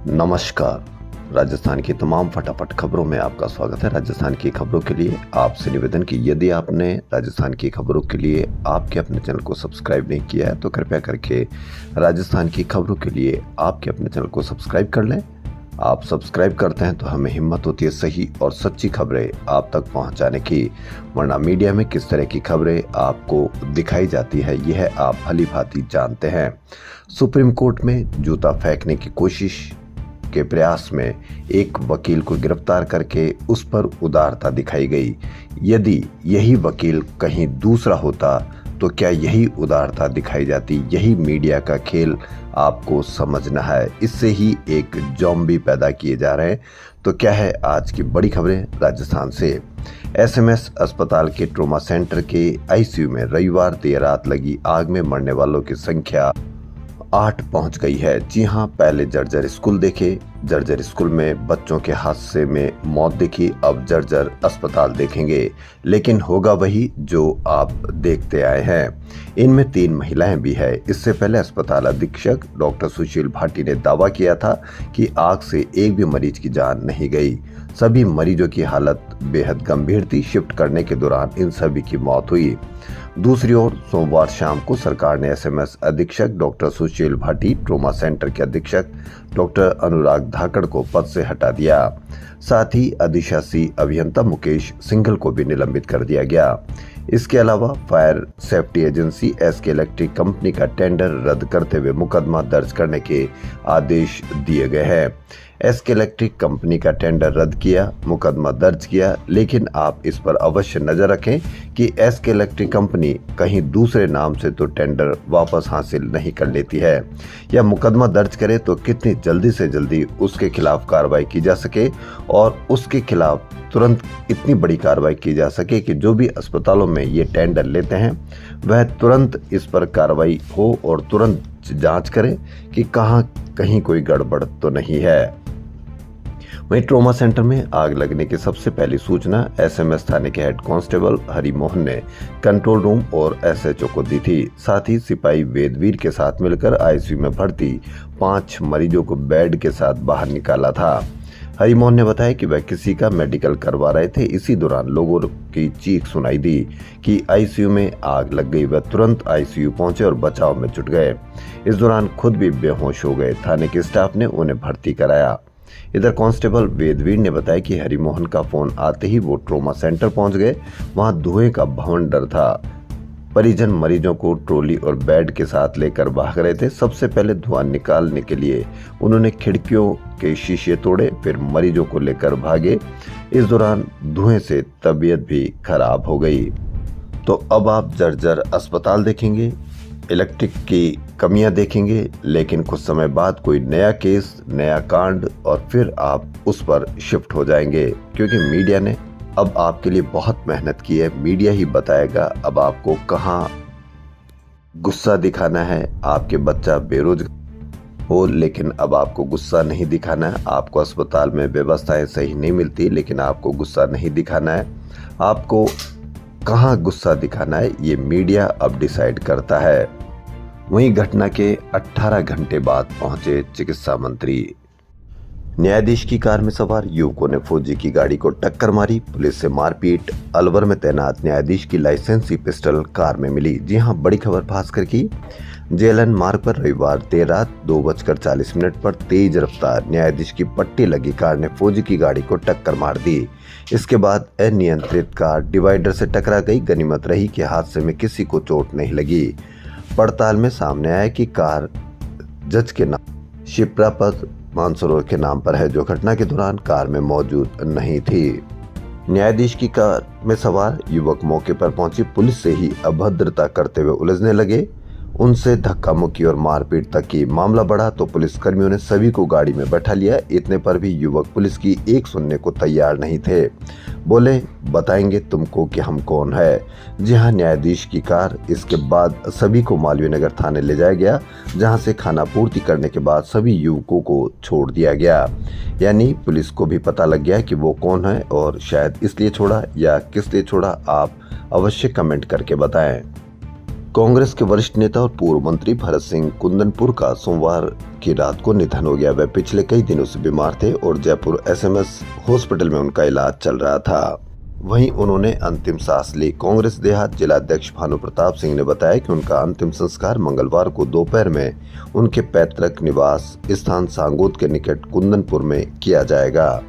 नमस्कार। राजस्थान की तमाम फटाफट खबरों में आपका स्वागत है। राजस्थान की खबरों के लिए आपसे निवेदन कि यदि आपने राजस्थान की खबरों के लिए आपके अपने चैनल को सब्सक्राइब नहीं किया है तो कृपया करके राजस्थान की खबरों के लिए आपके अपने चैनल को सब्सक्राइब कर लें। आप सब्सक्राइब करते हैं तो हमें हिम्मत होती है सही और सच्ची खबरें आप तक पहुंचाने की, वरना मीडिया में किस तरह की खबरें आपको दिखाई जाती है यह आप भली भांति जानते हैं। सुप्रीम कोर्ट में जूता फेंकने की कोशिश के प्रयास में एक वकील को गिरफ्तार करके उस पर उदारता दिखाई गई। यदि यही वकील कहीं दूसरा होता तो क्या यही उदारता दिखाई जाती? यही मीडिया का खेल आपको समझना है। इससे ही एक ज़ॉम्बी पैदा किए जा रहे हैं। तो क्या है आज की बड़ी खबरें राजस्थान से। एसएमएस अस्पताल के ट्रॉमा सेंटर के आईसीयू में रविवार देर रात लगी आग में मरने वालों की संख्या 8 पहुंच गई है। जी हां, पहले जर्जर स्कूल देखे, जर्जर स्कूल में बच्चों के हादसे में मौत देखी, अब जर्जर अस्पताल देखेंगे, लेकिन होगा वही जो आप देखते आए हैं। इनमें 3 महिलाएं भी है। इससे पहले अस्पताल अधीक्षक डॉक्टर सुशील भाटी ने दावा किया था कि आग से एक भी मरीज की जान नहीं गई। सभी मरीजों की हालत बेहद गंभीर थी। शिफ्ट करने के दौरान इन सभी की मौत हुई। दूसरी ओर सोमवार शाम को सरकार ने एसएमएस अधीक्षक डॉक्टर सुशील भाटी, ट्रॉमा सेंटर के अधीक्षक डॉक्टर अनुराग धाकड़ को पद से हटा दिया। साथ ही अधिशासी अभियंता मुकेश सिंघल को भी निलंबित कर दिया गया। इसके अलावा fire safety agency SK electric company का टेंडर रद्द करते हुए मुकदमा दर्ज करने के आदेश दिए गए हैं। एसके इलेक्ट्रिक कंपनी का टेंडर रद्द किया, मुकदमा दर्ज किया, लेकिन आप इस पर अवश्य नजर रखें कि एसके इलेक्ट्रिक कंपनी कहीं दूसरे नाम से तो टेंडर वापस हासिल नहीं कर लेती है, या मुकदमा दर्ज करे तो कितनी जल्दी से जल्दी उसके खिलाफ कार्रवाई की जा सके और उसके खिलाफ तुरंत इतनी बड़ी कार्रवाई की जा सके कि जो भी अस्पतालों में ये टेंडर लेते हैं वह तुरंत इस पर कार्रवाई हो और तुरंत जांच करें कि कहीं कोई गड़बड़ तो नहीं है। वहीं ट्रॉमा सेंटर में आग लगने की सबसे पहली सूचना एसएमएस थाने के हेड कांस्टेबल हरिमोहन ने कंट्रोल रूम और एसएचओ को दी थी। साथ ही सिपाही वेदवीर के साथ मिलकर आईसीयू में भर्ती 5 मरीजों को बेड के साथ बाहर निकाला था। हरिमोहन ने बताया कि वह किसी का मेडिकल करवा रहे थे। इसी दौरान लोगों की चीख सुनाई दी कि आईसीयू में आग लग गई। वह तुरंत आईसीयू पहुंचे और बचाव में जुट गए। इस दौरान खुद भी बेहोश हो गए। थाने के स्टाफ ने उन्हें भर्ती कराया। इधर कांस्टेबल वेदवीर ने बताया कि हरिमोहन का फोन आते ही वो ट्रॉमा सेंटर पहुंच गए। वहां धुएं का भवंडर था। परिजन मरीजों को ट्रॉली और बेड के साथ लेकर भाग रहे थे। सबसे पहले धुआं निकालने के लिए उन्होंने खिड़कियों के शीशे तोड़े, फिर मरीजों को लेकर भागे। इस दौरान धुएं से तबीयत भी खराब हो गई। तो अब आप जर्जर अस्पताल देखेंगे, इलेक्ट्रिक की कमियां देखेंगे, लेकिन कुछ समय बाद कोई नया केस, नया कांड और फिर आप उस पर शिफ्ट हो जाएंगे, क्योंकि मीडिया ने अब आपके लिए बहुत मेहनत की है। मीडिया ही बताएगा अब आपको कहां गुस्सा दिखाना है। आपके बच्चा बेरोजगार हो, लेकिन अब आपको गुस्सा नहीं दिखाना है। आपको अस्पताल में व्यवस्थाएं सही नहीं मिलती, लेकिन आपको गुस्सा नहीं दिखाना है। आपको कहां गुस्सा दिखाना है ये मीडिया अब डिसाइड करता है। वहीं घटना के 18 घंटे बाद पहुंचे चिकित्सा मंत्री। न्यायाधीश की कार में सवार युवकों ने फौजी की गाड़ी को टक्कर मारी, पुलिस से मारपीट। अलवर में तैनात न्यायाधीश की लाइसेंसी पिस्टल कार में मिली। जी हां, बड़ी खबर भास्कर की। जेएलएन मार्ग पर रविवार देर रात 2:40 पर तेज रफ्तार न्यायाधीश की पट्टी लगी कार ने फौजी की गाड़ी को टक्कर मार दी। इसके बाद अनियंत्रित कार डिवाइडर से टकरा गई। गनीमत रही कि हादसे में किसी को चोट नहीं लगी। पड़ताल में सामने आया कि कार जज के नाम शिप्रापत मानसरोवर के नाम पर है, जो घटना के दौरान कार में मौजूद नहीं थी। न्यायाधीश की कार में सवार युवक मौके पर पहुंची पुलिस से ही अभद्रता करते हुए उलझने लगे। उनसे धक्का मुक्की और मारपीट तक की मामला बढ़ा तो पुलिस कर्मियों ने सभी को गाड़ी में बैठा लिया। इतने पर भी युवक पुलिस की एक सुनने को तैयार नहीं थे। बोले, बताएंगे तुमको कि हम कौन है। जी हां, न्यायाधीश की कार। इसके बाद सभी को मालवीय नगर थाने ले जाया गया, जहां से खाना पूर्ति करने के बाद सभी युवकों को छोड़ दिया गया। यानी पुलिस को भी पता लग गया कि वो कौन है, और शायद इसलिए छोड़ा या किस लिए छोड़ा आप अवश्य कमेंट करके बताएं। कांग्रेस के वरिष्ठ नेता और पूर्व मंत्री भरत सिंह कुंदनपुर का सोमवार की रात को निधन हो गया। वे पिछले कई दिनों से बीमार थे और जयपुर एसएमएस हॉस्पिटल में उनका इलाज चल रहा था। वहीं उन्होंने अंतिम सांस ली। कांग्रेस देहात जिलाध्यक्ष भानु प्रताप सिंह ने बताया कि उनका अंतिम संस्कार मंगलवार को दोपहर में उनके पैतृक निवास स्थान सांगोद के निकट कुंदनपुर में किया जाएगा।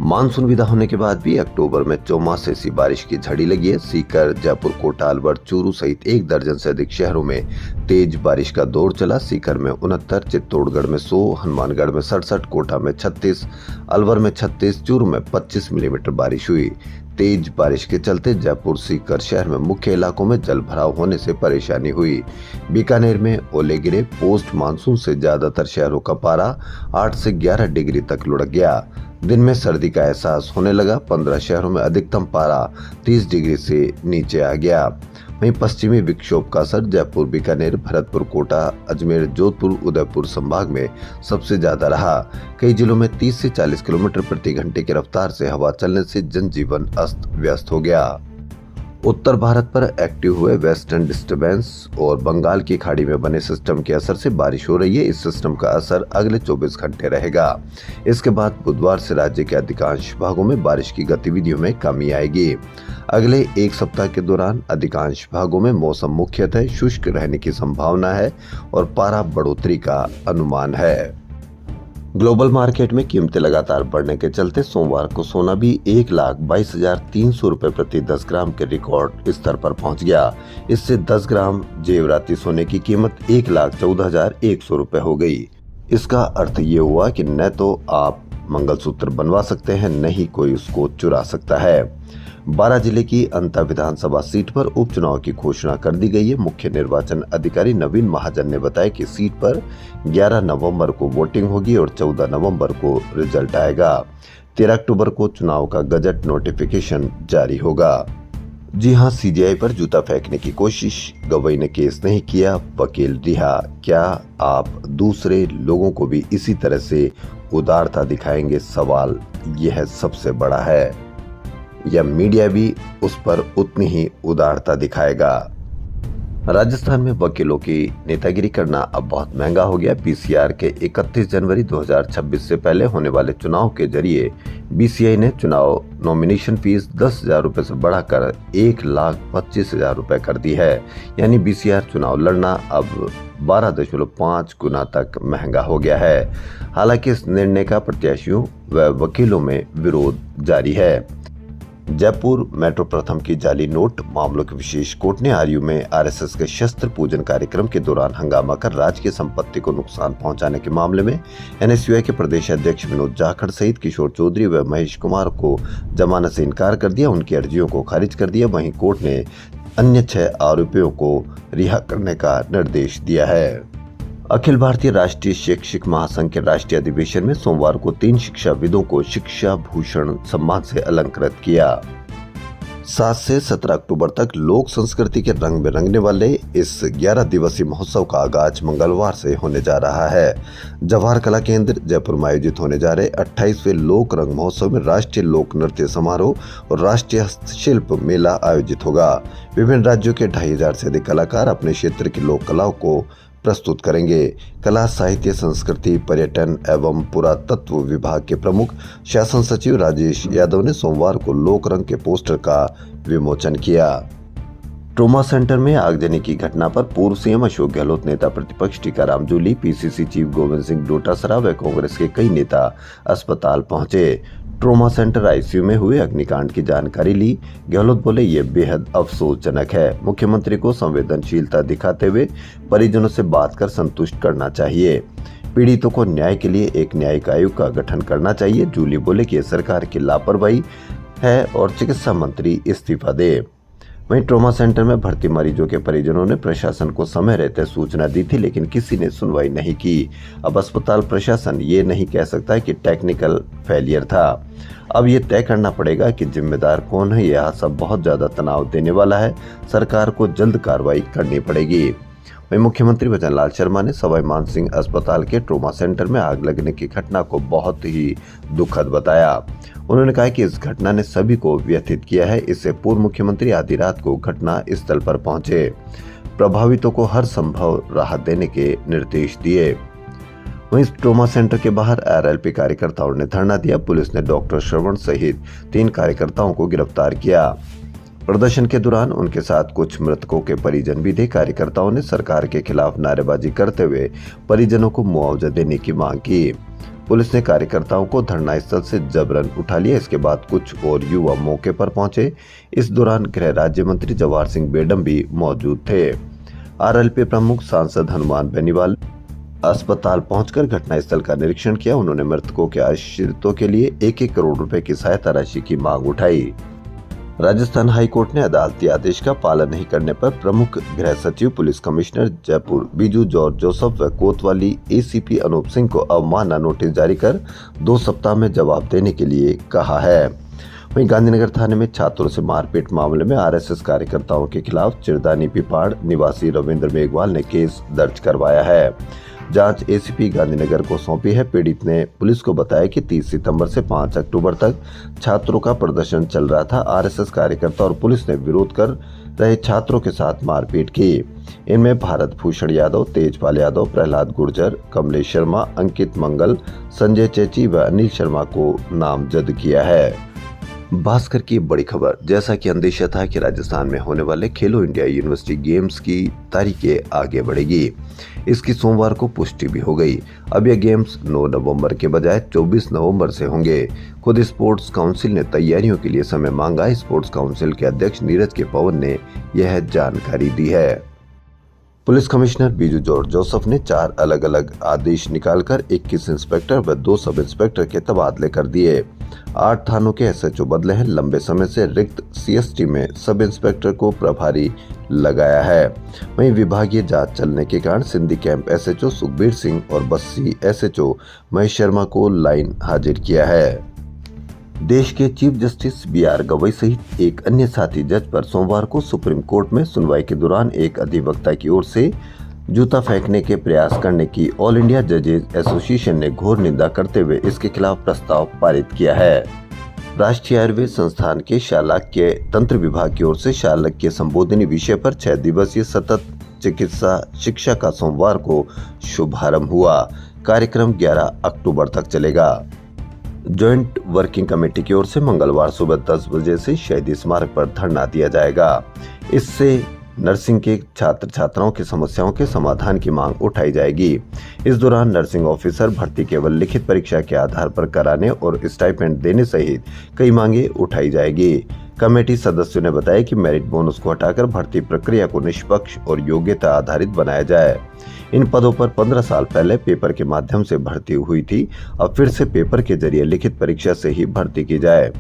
मानसून विदा होने के बाद भी अक्टूबर में चौमासे बारिश की झड़ी लगी है। सीकर, जयपुर, कोटा, अलवर, चूरू सहित 1 दर्जन से अधिक शहरों में तेज बारिश का दौर चला। सीकर में 69, चित्तौड़गढ़ में 100, हनुमानगढ़ में 67, कोटा में 36, अलवर में 36, चूरू में 25 मिलीमीटर बारिश हुई। तेज बारिश के चलते जयपुर, सीकर शहर में मुख्य इलाकों में जल भराव होने से परेशानी हुई। बीकानेर में ओले गिरे। पोस्ट मानसून से ज्यादातर शहरों का पारा 8 से 11 डिग्री तक लुढ़क गया। दिन में सर्दी का एहसास होने लगा। 15 शहरों में अधिकतम पारा 30 डिग्री से नीचे आ गया। वहीं पश्चिमी विक्षोभ का असर जयपुर, बीकानेर, भरतपुर, कोटा, अजमेर, जोधपुर, उदयपुर संभाग में सबसे ज्यादा रहा। कई जिलों में 30 से 40 किलोमीटर प्रति घंटे की रफ्तार से हवा चलने से जनजीवन अस्त व्यस्त हो गया। उत्तर भारत पर एक्टिव हुए वेस्टर्न डिस्टर्बेंस और बंगाल की खाड़ी में बने सिस्टम के असर से बारिश हो रही है। इस सिस्टम का असर अगले 24 घंटे रहेगा। इसके बाद बुधवार से राज्य के अधिकांश भागों में बारिश की गतिविधियों में कमी आएगी। अगले 1 सप्ताह के दौरान अधिकांश भागों में मौसम मुख्यतः शुष्क रहने की संभावना है और पारा बढ़ोतरी का अनुमान है। ग्लोबल मार्केट में कीमतें लगातार बढ़ने के चलते सोमवार को सोना भी 1,22,300 रुपए प्रति 10 ग्राम के रिकॉर्ड स्तर पर पहुंच गया। इससे 10 ग्राम जेवराती सोने की कीमत 1,14,100 रुपए हो गई। इसका अर्थ ये हुआ कि न तो आप मंगलसूत्र बनवा सकते हैं, न ही कोई उसको चुरा सकता है। 12 जिले की अंता विधानसभा सीट पर उपचुनाव की घोषणा कर दी गई है। मुख्य निर्वाचन अधिकारी नवीन महाजन ने बताया कि सीट पर 11 नवंबर को वोटिंग होगी और 14 नवंबर को रिजल्ट आएगा। 13 अक्टूबर को चुनाव का गजट नोटिफिकेशन जारी होगा। जी हां, सीजेआई पर जूता फेंकने की कोशिश, गवाही ने केस नहीं किया, वकील रिहा। क्या आप दूसरे लोगों को भी इसी तरह से उदारता दिखाएंगे? सवाल यह सबसे बड़ा है। या मीडिया भी उस पर उतनी ही उदारता दिखाएगा? राजस्थान में वकीलों की नेतागिरी करना अब बहुत महंगा हो गया। बीसीआर के 31 जनवरी 2026 से पहले होने वाले चुनाव के जरिए बीसीआई ने चुनाव नॉमिनेशन फीस 10,000 रुपए से बढ़ाकर 1,25,000 रुपए कर दी है। यानी बीसीआर चुनाव लड़ना अब 12.5 गुना तक महंगा हो गया है। हालांकि इस निर्णय का प्रत्याशियों व वकीलों में विरोध जारी है। जयपुर मेट्रो प्रथम की जाली नोट मामलों की विशेष कोर्ट ने आरयू में आरएसएस के शस्त्र पूजन कार्यक्रम के दौरान हंगामा कर राज्य की संपत्ति को नुकसान पहुंचाने के मामले में एनएसयूआई के प्रदेश अध्यक्ष विनोद जाखड़ सहित किशोर चौधरी व महेश कुमार को जमानत से इनकार कर दिया। उनकी अर्जियों को खारिज कर दिया। वहीं कोर्ट ने अन्य 6 आरोपियों को रिहा करने का निर्देश दिया है। अखिल भारतीय राष्ट्रीय शैक्षिक महासंघ के राष्ट्रीय अधिवेशन में सोमवार को 3 शिक्षाविदों को शिक्षा भूषण सम्मान से अलंकृत किया। 7 से 17 अक्टूबर तक लोक संस्कृति के रंग में रंगने वाले इस 11 दिवसीय महोत्सव का आगाज मंगलवार से होने जा रहा है। जवाहर कला केंद्र जयपुर में आयोजित होने जा रहे 28वें लोक रंग महोत्सव में राष्ट्रीय लोक नृत्य समारोह और राष्ट्रीय हस्तशिल्प मेला आयोजित होगा। विभिन्न राज्यों के 2,500 से अधिक कलाकार अपने क्षेत्र की लोक कलाओं को प्रस्तुत करेंगे। कला, साहित्य, संस्कृति, पर्यटन एवं पुरातत्व विभाग के प्रमुख शासन सचिव राजेश यादव ने सोमवार को लोक रंग के पोस्टर का विमोचन किया। ट्रोमा सेंटर में आगजनी की घटना पर पूर्व सीएम अशोक गहलोत, नेता प्रतिपक्ष टीकाराम जूली, पीसीसी चीफ गोविंद सिंह डोटासरा व कांग्रेस के कई नेता अस्पताल पहुंचे। ट्रोमा सेंटर आईसीयू में हुए अग्निकांड की जानकारी ली। गहलोत बोले, ये बेहद अफसोसजनक है। मुख्यमंत्री को संवेदनशीलता दिखाते हुए परिजनों से बात कर संतुष्ट करना चाहिए। पीड़ितों को न्याय के लिए एक न्यायिक आयोग का गठन करना चाहिए। जूली बोले कि सरकार की लापरवाही है और चिकित्सा मंत्री इस्तीफा दे। वहीं ट्रोमा सेंटर में भर्ती मरीजों के परिजनों ने प्रशासन को समय रहते सूचना दी थी, लेकिन किसी ने सुनवाई नहीं की। अब अस्पताल प्रशासन ये नहीं कह सकता कि टेक्निकल फेलियर था। अब ये तय करना पड़ेगा कि जिम्मेदार कौन है। यह सब बहुत ज्यादा तनाव देने वाला है। सरकार को जल्द कार्रवाई करनी पड़ेगी। वहीं मुख्यमंत्री भजनलाल शर्मा ने सवाई मानसिंह अस्पताल के ट्रोमा सेंटर में आग लगने की घटना को बहुत ही दुखद बताया। उन्होंने कहा कि इस घटना ने सभी को व्यथित किया है। इससे पूर्व मुख्यमंत्री आधी रात को घटना स्थल पर पहुंचे। प्रभावितों को हर संभव राहत देने के निर्देश दिए। वहीं ट्रॉमा सेंटर के बाहर आरएलपी कार्यकर्ताओं ने धरना दिया। पुलिस ने डॉक्टर श्रवण सहित 3 कार्यकर्ताओं को गिरफ्तार किया। प्रदर्शन के दौरान उनके साथ कुछ मृतकों के परिजन भी थे। कार्यकर्ताओं ने सरकार के खिलाफ नारेबाजी करते हुए परिजनों को मुआवजा देने की मांग की। पुलिस ने कार्यकर्ताओं को धरना स्थल से जबरन उठा लिया। इसके बाद कुछ और युवा मौके पर पहुंचे। इस दौरान गृह राज्य मंत्री जवाहर सिंह बेडम भी मौजूद थे। आरएलपी प्रमुख सांसद हनुमान बेनीवाल अस्पताल पहुंचकर घटनास्थल का निरीक्षण किया। उन्होंने मृतकों के आश्रितों के लिए 1-1 करोड़ रुपए की सहायता राशि की मांग उठाई। राजस्थान हाईकोर्ट ने अदालती आदेश का पालन नहीं करने पर प्रमुख गृह सचिव, police commissioner Jaipur Biju George Joseph व कोतवाली एसीपी अनूप सिंह को अवमानना नोटिस जारी कर 2 सप्ताह में जवाब देने के लिए कहा है। वहीं गांधीनगर थाने में छात्रों से मारपीट मामले में आरएसएस कार्यकर्ताओं के खिलाफ चिरदानी पिपाड़ निवासी रविंद्र मेघवाल ने केस दर्ज करवाया है। जांच एसीपी गांधीनगर को सौंपी है। पीड़ित ने पुलिस को बताया कि 30 सितंबर से 5 अक्टूबर तक छात्रों का प्रदर्शन चल रहा था। आरएसएस कार्यकर्ता और पुलिस ने विरोध कर रहे छात्रों के साथ मारपीट की। इनमें भारत भूषण यादव, तेजपाल यादव, प्रहलाद गुर्जर, कमलेश शर्मा, अंकित मंगल, संजय चेची व अनिल शर्मा को नामजद किया है। भास्कर की बड़ी खबर। जैसा कि अंदेशा था कि राजस्थान में होने वाले खेलो इंडिया यूनिवर्सिटी गेम्स की तारीखें आगे बढ़ेगी, इसकी सोमवार को पुष्टि भी हो गई। अब यह गेम्स 9 नवंबर के बजाय 24 नवंबर से होंगे। खुद स्पोर्ट्स काउंसिल ने तैयारियों के लिए समय मांगा। स्पोर्ट्स काउंसिल के अध्यक्ष नीरज के पवन ने यह जानकारी दी है। Police commissioner Biju George Joseph ने 4 अलग अलग आदेश निकालकर 21 इंस्पेक्टर व 2 सब इंस्पेक्टर के तबादले कर दिए। 8 थानों के एसएचओ बदले हैं। लंबे समय से रिक्त सीएसटी में सब इंस्पेक्टर को प्रभारी लगाया है। वहीं विभागीय जांच चलने के कारण सिंधी कैंप एसएचओ सुखबीर सिंह और बस्सी एसएचओ महेश शर्मा को लाइन हाजिर किया है। देश के चीफ जस्टिस बीआर गवई सहित एक अन्य साथी जज पर सोमवार को सुप्रीम कोर्ट में सुनवाई के दौरान एक अधिवक्ता की ओर से जूता फेंकने के प्रयास करने की ऑल इंडिया जजेज एसोसिएशन ने घोर निंदा करते हुए इसके खिलाफ प्रस्ताव पारित किया है। राष्ट्रीय आयुर्वेद संस्थान के शालाक्य तंत्र विभाग की ओर से शालाक्य संबोधिनी विषय पर 6 दिवसीय सतत चिकित्सा शिक्षा का सोमवार को शुभारंभ हुआ। कार्यक्रम 11 अक्टूबर तक चलेगा। ज्वाइंट वर्किंग कमेटी की ओर से मंगलवार सुबह 10 बजे से शहीद स्मारक पर धरना दिया जाएगा। इससे नर्सिंग के छात्र छात्राओं की समस्याओं के समाधान की मांग उठाई जाएगी। इस दौरान नर्सिंग ऑफिसर भर्ती केवल लिखित परीक्षा के आधार पर कराने और स्टाइपेंड देने सहित कई मांगे उठाई जाएगी। कमेटी सदस्यों ने बताया कि मेरिट बोनस को हटाकर भर्ती प्रक्रिया को निष्पक्ष और योग्यता आधारित बनाया जाए। इन पदों पर 15 साल पहले पेपर के माध्यम से भर्ती हुई थी। अब फिर से पेपर के जरिए लिखित परीक्षा से ही भर्ती की जाए।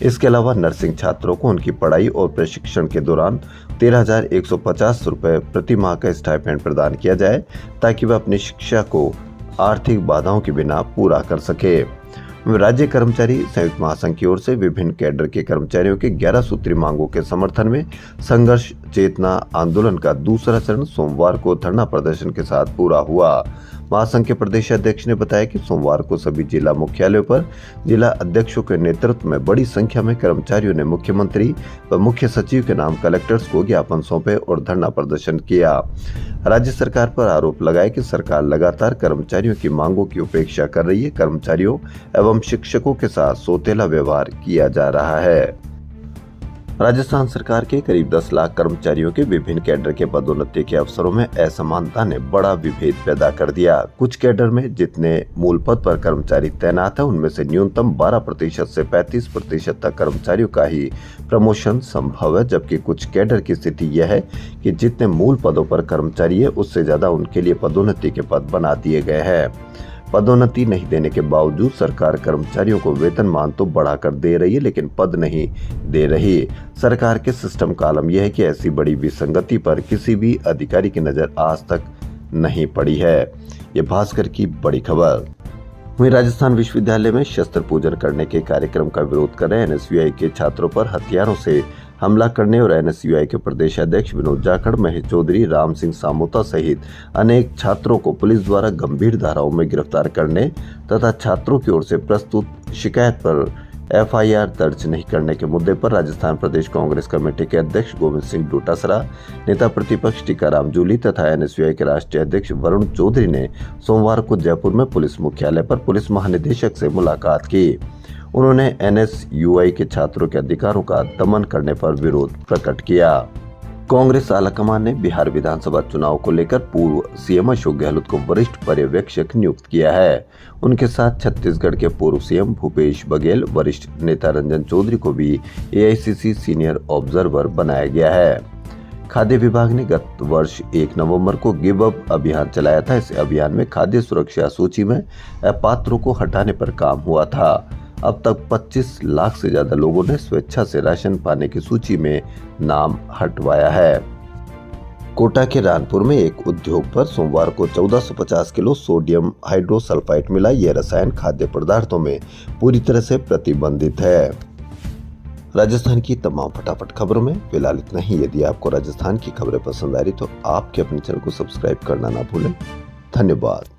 इसके अलावा नर्सिंग छात्रों को उनकी पढ़ाई और प्रशिक्षण के दौरान 13,150 रुपए प्रति माह का स्टाइपेंड प्रदान किया जाए, ताकि वह अपनी शिक्षा को आर्थिक बाधाओं के बिना पूरा कर सके। राज्य कर्मचारी संयुक्त महासंघ की ओर से विभिन्न कैडर के कर्मचारियों के 11 सूत्री मांगों के समर्थन में संघर्ष चेतना आंदोलन का दूसरा चरण सोमवार को धरना प्रदर्शन के साथ पूरा हुआ। महासंघ के प्रदेश अध्यक्ष ने बताया कि सोमवार को सभी जिला मुख्यालयों पर जिला अध्यक्षों के नेतृत्व में बड़ी संख्या में कर्मचारियों ने मुख्यमंत्री व मुख्य सचिव के नाम कलेक्टर्स को ज्ञापन सौंपे और धरना प्रदर्शन किया। राज्य सरकार पर आरोप लगाया कि सरकार लगातार कर्मचारियों की मांगों की उपेक्षा कर रही है। कर्मचारियों एवं शिक्षकों के साथ सौतेला व्यवहार किया जा रहा है। राजस्थान सरकार के करीब 10 लाख कर्मचारियों के विभिन्न कैडर के पदोन्नति के अवसरों में असमानता ने बड़ा विभेद पैदा कर दिया। कुछ कैडर में जितने मूल पद पर कर्मचारी तैनात है, उनमें से न्यूनतम 12% से 35% तक कर्मचारियों का ही प्रमोशन संभव है, जबकि कुछ कैडर की स्थिति यह है कि जितने मूल पदों पर कर्मचारी है, उससे ज्यादा उनके लिए पदोन्नति के पद बना दिए गए हैं। पदोन्नति नहीं देने के बावजूद सरकार कर्मचारियों को वेतनमान तो बढ़ाकर दे रही है, लेकिन पद नहीं दे रही। सरकार के सिस्टम का आलम यह है कि ऐसी बड़ी विसंगति पर किसी भी अधिकारी की नजर आज तक नहीं पड़ी है। ये भास्कर की बड़ी खबर। वहीं राजस्थान विश्वविद्यालय में शस्त्र पूजन करने के कार्यक्रम का विरोध कर रहे एनएसयूआई के छात्रों पर हथियारों से हमला करने और एनएसयूआई के प्रदेश अध्यक्ष विनोद जाखड़, महेश चौधरी, राम सिंह सामोता सहित अनेक छात्रों को पुलिस द्वारा गंभीर धाराओं में गिरफ्तार करने तथा छात्रों की ओर से प्रस्तुत शिकायत पर एफआईआर दर्ज नहीं करने के मुद्दे पर राजस्थान प्रदेश कांग्रेस कमेटी के अध्यक्ष गोविंद सिंह डोटासरा, नेता प्रतिपक्ष टीकाराम जूली तथा एनएसयूआई के राष्ट्रीय अध्यक्ष वरुण चौधरी ने सोमवार को जयपुर में पुलिस मुख्यालय पर पुलिस महानिदेशक से मुलाकात की। उन्होंने एनएसयूआई के छात्रों के अधिकारों का दमन करने पर विरोध प्रकट किया। कांग्रेस आलाकमान ने बिहार विधानसभा चुनाव को लेकर पूर्व सीएम अशोक गहलोत को वरिष्ठ पर्यवेक्षक नियुक्त किया है। उनके साथ छत्तीसगढ़ के पूर्व सीएम भूपेश बघेल, वरिष्ठ नेता रंजन चौधरी को भी एआईसीसी सीनियर ऑब्जर्वर बनाया गया है। खाद्य विभाग ने गत वर्ष 1 नवंबर को गिव अप अभियान चलाया था। इस अभियान में खाद्य सुरक्षा सूची में अपात्रों को हटाने पर काम हुआ था। अब तक 25 लाख से ज्यादा लोगों ने स्वेच्छा से राशन पाने की सूची में नाम हटवाया है। कोटा के रानपुर में एक उद्योग पर सोमवार को 1450 किलो सोडियम हाइड्रोसल्फाइड मिला। यह रसायन खाद्य पदार्थों में पूरी तरह से प्रतिबंधित है। राजस्थान की तमाम फटाफट खबरों में फिलहाल इतना ही। यदि आपको राजस्थान की खबरें पसंद आ रही तो आपके अपने चैनल को सब्सक्राइब करना ना भूलें। धन्यवाद।